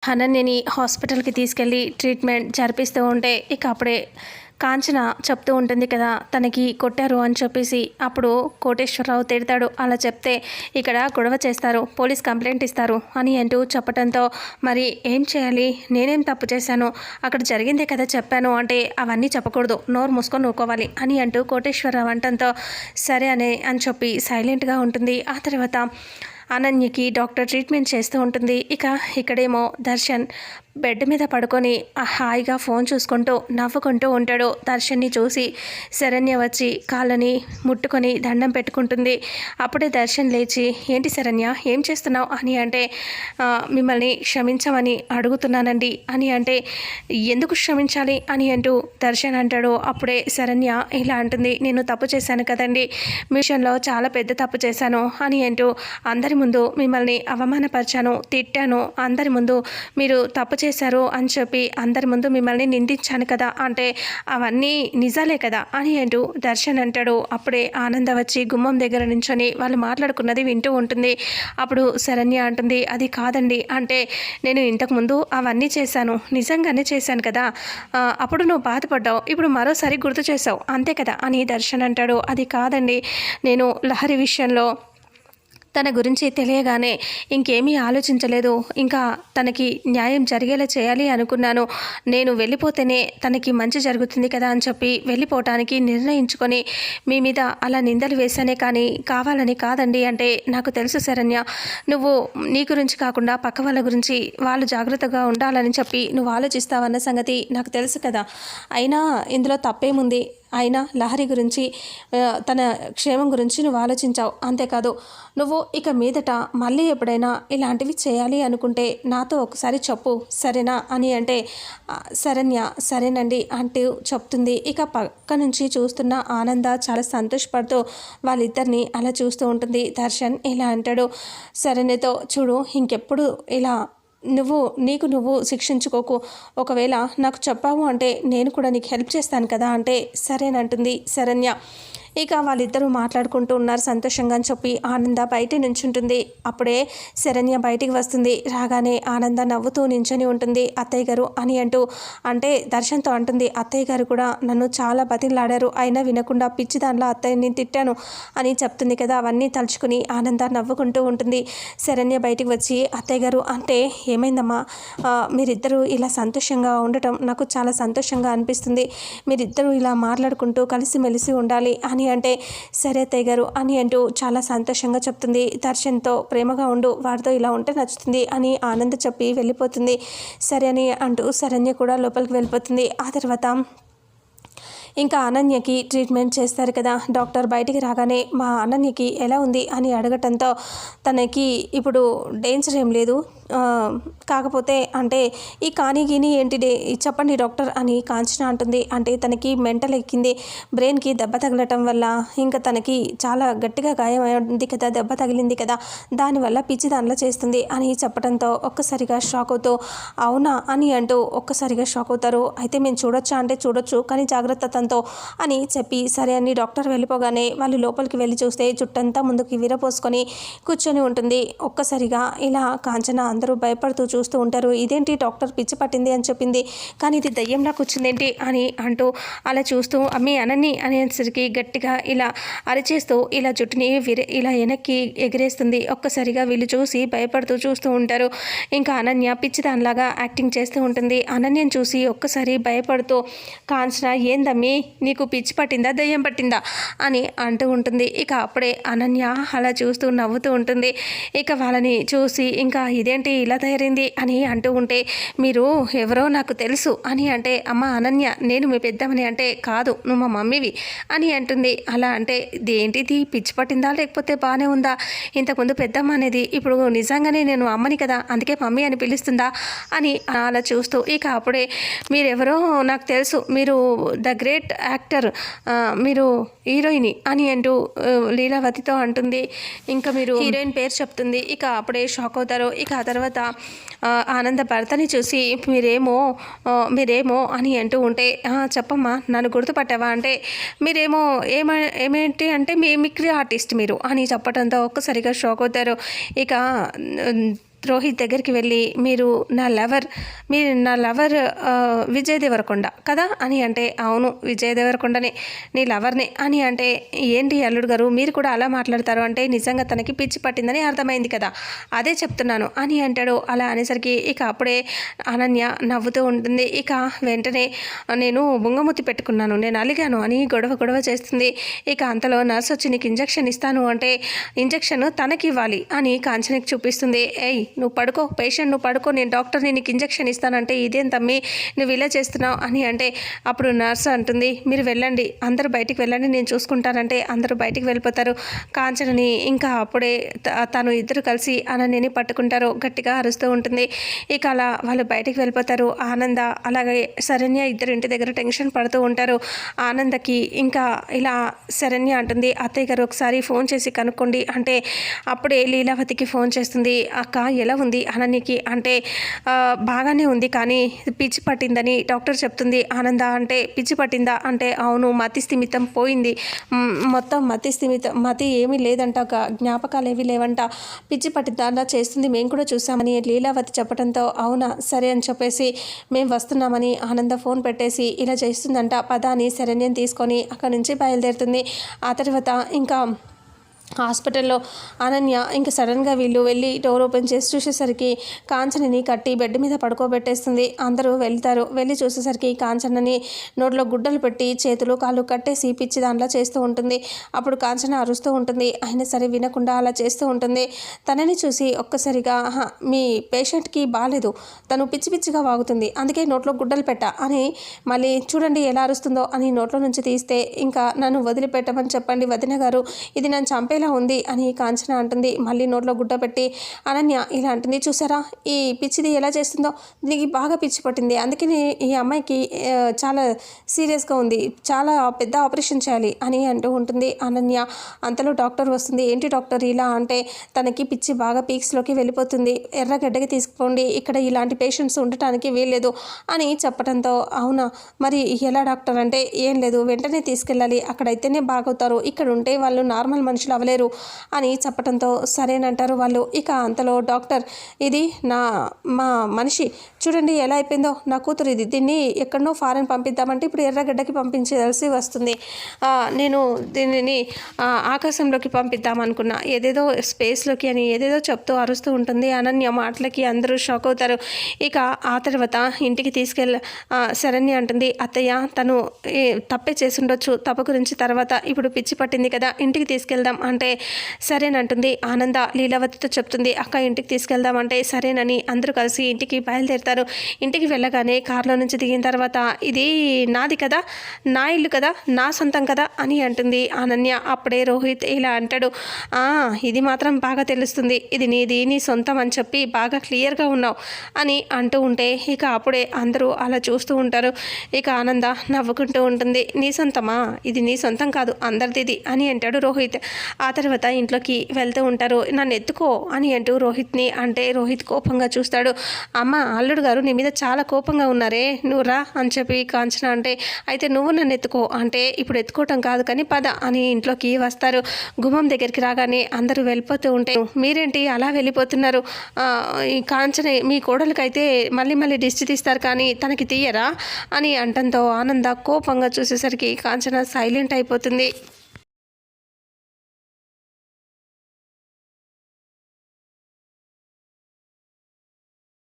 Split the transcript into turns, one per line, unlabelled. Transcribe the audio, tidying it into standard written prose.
అనన్యని హాస్పిటల్‌కి తీసుకెళ్ళి ట్రీట్మెంట్ జరిపిస్తూ ఉంటే, ఇక అప్పుడే కాంచన చెప్తూ ఉంటుంది కదా! తనకి కొట్టారు అని చెప్పేసి. అప్పుడు కోటేశ్వరరావు తిడతాడు. అలా చెప్తే ఇక్కడ గొడవ చేస్తారు, పోలీస్ కంప్లెయింట్ ఇస్తారు అని అంటూ చెప్పటంతో, మరి ఏం చేయాలి? నేనేం తప్పు చేశాను? అక్కడ జరిగిందే కదా చెప్పాను అంటే, అవన్నీ చెప్పకూడదు, నోరు మూసుకొని ఊరుకోవాలి అని అంటూ కోటేశ్వరరావు అనటంతో, సరే అని చెప్పి సైలెంట్‌గా ఉంటుంది. ఆ తర్వాత అనన్యకి డాక్టర్ ట్రీట్మెంట్ చేస్తూ ఉంటుంది. ఇక్కడేమో దర్శన్ బెడ్ మీద పడుకొని హాయిగా ఫోన్ చూసుకుంటూ నవ్వుకుంటూ ఉంటాడు. దర్శన్ని చూసి శరణ్య వచ్చి కాళ్ళని ముట్టుకొని దండం పెట్టుకుంటుంది. అప్పుడే దర్శన్ లేచి, ఏంటి శరణ్య ఏం చేస్తున్నావు అని అంటే, మిమ్మల్ని క్షమించమని అడుగుతున్నానండి అని అంటే, ఎందుకు క్షమించాలి అని అంటూ దర్శన్ అంటాడు. అప్పుడే శరణ్య ఇలా అంటుంది, నేను తప్పు చేశాను కదండి, మిషన్లో చాలా పెద్ద తప్పు చేశాను అని అంటూ, అందరి ముందు మిమ్మల్ని అవమానపరిచాను, తిట్టాను, అందరి ముందు మీరు తప్పు చేశారు అని చెప్పి అందరి ముందు మిమ్మల్ని నిందించాను కదా అంటే, అవన్నీ నిజాలే కదా అని అంటూ దర్శన్ అంటాడు. అప్పుడే ఆనంద వచ్చి గుమ్మం దగ్గర నుంచొని వాళ్ళు మాట్లాడుకున్నది వింటూ ఉంటుంది. అప్పుడు శరణ్య అంటుంది, అది కాదండి అంటే, నేను ఇంతకుముందు అవన్నీ చేశాను, నిజంగానే చేశాను కదా, అప్పుడు నువ్వు బాధపడ్డావు, ఇప్పుడు మరోసారి గుర్తు చేసావు అంతే కదా అని దర్శన్ అంటాడు. అది కాదండి, నేను లహరి విషయంలో తన గురించి తెలియగానే ఇంకేమీ ఆలోచించలేదు, ఇంకా తనకి న్యాయం జరిగేలా చేయాలి అనుకున్నాను, నేను వెళ్ళిపోతేనే తనకి మంచి జరుగుతుంది కదా అని చెప్పి వెళ్ళిపోవటానికి నిర్ణయించుకొని మీ మీద అలా నిందలు వేశానే కానీ కావాలని కాదండి అంటే, నాకు తెలుసు శరణ్య, నువ్వు నీ గురించి కాకుండా పక్క వాళ్ళ గురించి వాళ్ళు జాగ్రత్తగా ఉండాలని చెప్పి నువ్వు ఆలోచిస్తావన్న సంగతి నాకు తెలుసు కదా, అయినా ఇందులో తప్పేముంది, అయినా లహరి గురించి తన క్షేమం గురించి నువ్వు ఆలోచించావు, అంతేకాదు నువ్వు ఇక మీదట మళ్ళీ ఎప్పుడైనా ఇలాంటివి చేయాలి అనుకుంటే నాతో ఒకసారి చెప్పు సరేనా అని అంటే, శరణ్య సరేనండి అంటూ చెప్తుంది. ఇక పక్క నుంచి చూస్తున్న ఆనంద చాలా సంతోషపడుతూ వాళ్ళిద్దరిని అలా చూస్తూ ఉంటుంది. దర్శన్ ఇలా అంటాడు, శరణ్యతో, చూడు ఇంకెప్పుడు ఇలా నీకు నువ్వు శిక్షించుకోకు, ఒకవేళ నాకు చెప్పావు అంటే నేను కూడా నీకు హెల్ప్ చేస్తాను కదా అంటే, సరేనంటుంది శరణ్య. ఇక వాళ్ళిద్దరూ మాట్లాడుకుంటూ ఉన్నారు సంతోషంగా అని చెప్పి ఆనంద బయట నించుంటుంది. అప్పుడే శరణ్య బయటికి వస్తుంది. రాగానే ఆనంద నవ్వుతూ నించొని ఉంటుంది. అత్తయ్య గారు అని అంటూ అంటే దర్శన్తో అంటుంది, అత్తయ్య గారు కూడా నన్ను చాలా బతిలాడారు, అయినా వినకుండా పిచ్చి దానిలో అత్తయ్యని తిట్టాను అని చెప్తుంది కదా. అవన్నీ తలుచుకుని ఆనంద నవ్వుకుంటూ ఉంటుంది. శరణ్య బయటికి వచ్చి, అత్తయ్య గారు అంటే ఏమైందమ్మా, మీరిద్దరూ ఇలా సంతోషంగా ఉండటం నాకు చాలా సంతోషంగా అనిపిస్తుంది, మీరిద్దరూ ఇలా మాట్లాడుకుంటూ కలిసిమెలిసి ఉండాలి అని అంటే, సరే అత్తయ్య గారు అని అంటూ చాలా సంతోషంగా చెప్తుంది. దర్శన్తో ప్రేమగా ఉండు, వాడితో ఇలా ఉంటే నచ్చుతుంది అని ఆనంద్ చెప్పి వెళ్ళిపోతుంది. సరే అని అంటూ శరణ్య కూడా లోపలికి వెళ్ళిపోతుంది. ఆ తర్వాత ఇంకా అనన్యకి ట్రీట్మెంట్ చేస్తారు కదా. డాక్టర్ బయటికి రాగానే మా అనన్యకి ఎలా ఉంది అని అడగటంతో, తనకి ఇప్పుడు డేంజర్ ఏం లేదు, కాకపోతే అంటే ఈ గీని ఏంటి చెప్పండి డాక్టర్ అని కాంచన అంటుంది. అంటే తనకి మెంటల్ ఎక్కింది, బ్రెయిన్కి దెబ్బ తగలటం వల్ల ఇంకా తనకి చాలా గట్టిగా గాయం అయింది కదా, దెబ్బ తగిలింది కదా, దానివల్ల పిచ్చి దానిలో చేస్తుంది అని చెప్పడంతో ఒక్కసారిగా షాక్ అవుతూ, అవునా అని అంటూ ఒక్కసారిగా షాక్ అవుతారు. అయితే మేము చూడొచ్చా అంటే, చూడొచ్చు కానీ జాగ్రత్త తనతో అని చెప్పి సరే అని డాక్టర్ వెళ్ళిపోగానే వాళ్ళు లోపలికి వెళ్ళి చూస్తే జుట్టంతా ముందుకి విరపోసుకొని కూర్చొని ఉంటుంది. ఒక్కసారిగా ఇలా కాంచన అందరూ భయపడుతూ చూస్తూ ఉంటారు. ఇదేంటి డాక్టర్ పిచ్చి పట్టింది అని చెప్పింది, కానీ ఇది దయ్యంలా కూర్చుందేంటి అని అంటూ అలా చూస్తూ అమ్మి అనని అనేసరికి గట్టిగా ఇలా అరిచేస్తూ ఇలా జుట్టుని ఇలా వెనక్కి ఎగిరేస్తుంది. ఒక్కసారిగా వీళ్ళు చూసి భయపడుతూ చూస్తూ ఉంటారు. ఇంకా అనన్య పిచ్చి దానిలాగా యాక్టింగ్ చేస్తూ ఉంటుంది. అనన్యని చూసి ఒక్కసారి భయపడుతూ, కాంచన ఏందమ్మి నీకు పిచ్చి పట్టిందా దయ్యం పట్టిందా అని అంటూ ఉంటుంది. ఇక అప్పుడే అనన్య అలా చూస్తూ నవ్వుతూ ఉంటుంది. ఇక వాళ్ళని చూసి ఇంకా ఇదేంటి ఇలా తయారైంది అని అంటూ ఉంటే, మీరు ఎవరో నాకు తెలుసు అని అంటే, అమ్మ అనన్య నేను మీ పెద్దమ్మని అంటే, కాదు నువ్వు మా మమ్మీవి అని అంటుంది. అలా అంటే దేంటిది పిచ్చి పట్టిందా లేకపోతే బాగానే ఉందా, ఇంతకుముందు పెద్దమ్మ అనేది ఇప్పుడు నిజంగానే నేను అమ్మని కదా అందుకే మమ్మీ అని పిలుస్తుందా అని అలా చూస్తూ, ఇక అప్పుడే మీరెవరో నాకు తెలుసు, మీరు ద గ్రేట్ యాక్టర్, మీరు హీరోయిన్ అని అంటూ లీలావతితో అంటుంది. ఇంకా మీరు హీరోయిన్ పేరు చెప్తుంది. ఇక అప్పుడే షాక్ అవుతారు. ఇక ఆ తర్వాత ఆనంద భర్తని చూసి మీరేమో అని అంటూ ఉంటే, చెప్పమ్మా నన్ను గుర్తుపట్టావా అంటే, మీరేమో ఏమేంటి అంటే మిమిక్రీ ఆర్టిస్ట్ మీరు అని చెప్పడంతో ఒక్కసారిగా షాక్ అవుతారు. ఇక రోహిత్ దగ్గరికి వెళ్ళి మీరు నా లవర్ విజయ్ దేవరకొండ కదా అని అంటే, అవును విజయ్ దేవరకొండనే నీ లవర్నే అని అంటే, ఏంటి అల్లుడు గారు మీరు కూడా అలా మాట్లాడతారు అంటే, నిజంగా తనకి పిచ్చి పట్టిందని అర్థమైంది కదా, అదే చెప్తున్నాను అని అంటాడు. అలా అనేసరికి ఇక అప్పుడే అనన్య నవ్వుతూ ఉంటుంది. ఇక వెంటనే నేను బుంగముత్తి పెట్టుకున్నాను, నేను అలిగాను అని గొడవ చేస్తుంది. ఇక అంతలో నర్స్ వచ్చి నీకు ఇంజెక్షన్ ఇస్తాను అంటే, ఇంజెక్షన్ తనకి ఇవ్వాలి అని కాంచనకి చూపిస్తుంది. ఏయ్ నువ్వు పడుకో, పేషెంట్ నువ్వు పడుకో, నేను డాక్టర్ని నీకు ఇంజెక్షన్ ఇస్తానంటే, ఇదేం తమ్మి నువ్వు ఇలా చేస్తున్నావు అని అంటే, అప్పుడు నర్స్ అంటుంది మీరు వెళ్ళండి, అందరూ బయటికి వెళ్ళండి, నేను చూసుకుంటానంటే అందరూ బయటికి వెళ్ళిపోతారు. కాంచనని ఇంకా అప్పుడే తను ఇద్దరు కలిసి అనన్యని పట్టుకుంటారు. గట్టిగా అరుస్తూ ఉంటుంది. ఇక అలా వాళ్ళు బయటికి వెళ్ళిపోతారు. ఆనంద అలాగే శరణ్య ఇద్దరు ఇంటి దగ్గర టెన్షన్ పడుతూ ఉంటారు. ఆనందకి ఇంకా ఇలా శరణ్య అంటుంది అత్తయ్య గారు ఒకసారి ఫోన్ చేసి కనుక్కోండి అంటే, అప్పుడే లీలావతికి ఫోన్ చేస్తుంది. అక్క ఎలా ఉంది అనన్యకి అంటే, బాగానే ఉంది కానీ పిచ్చి పట్టిందని డాక్టర్ చెప్తుంది. ఆనంద అంటే పిచ్చి పట్టిందా అంటే, అవును మతి స్థిమితం పోయింది, మొత్తం మతి ఏమీ లేదంట, జ్ఞాపకాలు ఏవి లేవంట, పిచ్చి పట్టిందా చేస్తుంది, మేము కూడా చూసామని లీలావతి చెప్పడంతో అవునా సరే అని చెప్పేసి మేము వస్తున్నామని ఆనంద ఫోన్ పెట్టేసి ఇలా చేస్తుందంట. పద అని శరణ్యం తీసుకొని అక్కడి నుంచి బయలుదేరుతుంది. ఆ తర్వాత ఇంకా హాస్పిటల్లో అనన్య ఇంకా సడన్గా వీళ్ళు వెళ్ళి డోర్ ఓపెన్ చేసి చూసేసరికి కాంచనని కట్టి బెడ్ మీద పడుకోబెట్టేస్తుంది. అందరూ వెళ్తారు. వెళ్ళి చూసేసరికి కాంచనని నోట్లో గుడ్డలు పెట్టి చేతులు కాళ్ళు కట్టేసి పిచ్చి దాంట్లో చేస్తూ ఉంటుంది. అప్పుడు కాంచన అరుస్తూ ఉంటుంది. అయినా సరే వినకుండా అలా చేస్తూ ఉంటుంది. తనని చూసి ఒక్కసారిగా మీ పేషెంట్కి బాగాలేదు, తను పిచ్చిగా వాగుతుంది, అందుకే నోట్లో గుడ్డలు పెట్టా అని మళ్ళీ చూడండి ఎలా అరుస్తుందో అని నోట్లో నుంచి తీస్తే, ఇంకా నన్ను వదిలిపెట్టమని చెప్పండి వదిన గారు, ఇది నన్ను చంపే ఇలా ఉంది అని కాంచన అంటుంది. మళ్ళీ నోట్లో గుడ్డ పెట్టి అనన్య ఇలా అంటుంది చూసారా ఈ పిచ్చిది ఎలా చేస్తుందో, దీనికి బాగా పిచ్చి పట్టింది, అందుకని ఈ అమ్మాయికి చాలా సీరియస్గా ఉంది, చాలా పెద్ద ఆపరేషన్ చేయాలి అని అంటూ ఉంటుంది అనన్య. అంతలో డాక్టర్ వస్తుంది. ఏంటి డాక్టర్ ఇలా అంటే, తనకి పిచ్చి బాగా పీక్స్లోకి వెళ్ళిపోతుంది, ఎర్రగడ్డకి తీసుకుపోండి, ఇక్కడ ఇలాంటి పేషెంట్స్ ఉండటానికి వీల్లేదు అని చెప్పడంతో అవునా మరి ఎలా డాక్టర్ అంటే, ఏం లేదు వెంటనే తీసుకెళ్ళాలి, అక్కడైతేనే బాగవుతారు, ఇక్కడ ఉంటే వాళ్ళు నార్మల్ మనుషులు అవ్వలేరు అని చెప్పడంతో సరేనంటారు వాళ్ళు. ఇక అంతలో డాక్టర్ ఇది మా మనిషి చూడండి ఎలా అయిపోయిందో, నా కూతురు ఇది, దీన్ని ఎక్కడనో ఫారెన్ పంపిద్దామంటే ఇప్పుడు ఎర్రగడ్డకి పంపించాల్సి వస్తుంది, నేను దీనిని ఆకాశంలోకి పంపిద్దామనుకున్నా, ఏదేదో స్పేస్లోకి అని ఏదేదో చెప్తూ అరుస్తూ ఉంటుంది. అనన్య మాటలకి అందరూ షాక్ అవుతారు. ఇక ఆ తర్వాత ఇంటికి శరణ్య అంటుంది అత్తయ్య తను తప్పే చేసుండొచ్చు, తప్పు గురించి తర్వాత ఇప్పుడు పిచ్చి పట్టింది కదా ఇంటికి తీసుకెళ్దాం అంటే సరేనంటుంది. ఆనంద లీలావతితో చెప్తుంది అక్క ఇంటికి తీసుకెళ్దామంటే సరేనని అందరూ కలిసి ఇంటికి బయలుదేరుతారు. ఇంటికి వెళ్ళగానే కారులో నుంచి దిగిన తర్వాత ఇది నాది కదా, నా ఇల్లు కదా, నా సొంతం కదా అని అంటుంది అనన్య. అప్పుడే రోహిత్ ఇలా అంటాడు ఇది మాత్రం బాగా తెలుస్తుంది, ఇది నీది నీ సొంతం అని చెప్పి బాగా క్లియర్గా ఉన్నావు అని అంటూ ఉంటే ఇక అప్పుడే అందరూ అలా చూస్తూ ఉంటారు. ఇక ఆనంద నవ్వుకుంటూ ఉంటుంది. నీ సొంతమా, ఇది నీ సొంతం కాదు అందరిది అని అంటాడు రోహిత్. ఆ తర్వాత ఇంట్లోకి వెళ్తూ ఉంటారు. నన్ను ఎత్తుకో అని అంటూ రోహిత్ని అంటే రోహిత్ కోపంగా చూస్తాడు. అమ్మ అల్లుడు గారు నీ మీద చాలా కోపంగా ఉన్నారే, నువ్వు రా అని చెప్పి కాంచన అంటే, అయితే నువ్వు నన్ను ఎత్తుకో అంటే ఇప్పుడు ఎత్తుకోవటం కాదు కానీ పద అని ఇంట్లోకి వస్తారు. గుమ్మం దగ్గరికి రాగానే అందరూ వెళ్ళిపోతూ ఉంటే మీరేంటి అలా వెళ్ళిపోతున్నారు, ఈ కాంచన మీ కోడలికైతే మళ్ళీ దిష్టి తీస్తారు కానీ తనకి తీయరా అని అంటంతో ఆనంద కోపంగా చూసేసరికి కాంచన సైలెంట్ అయిపోతుంది.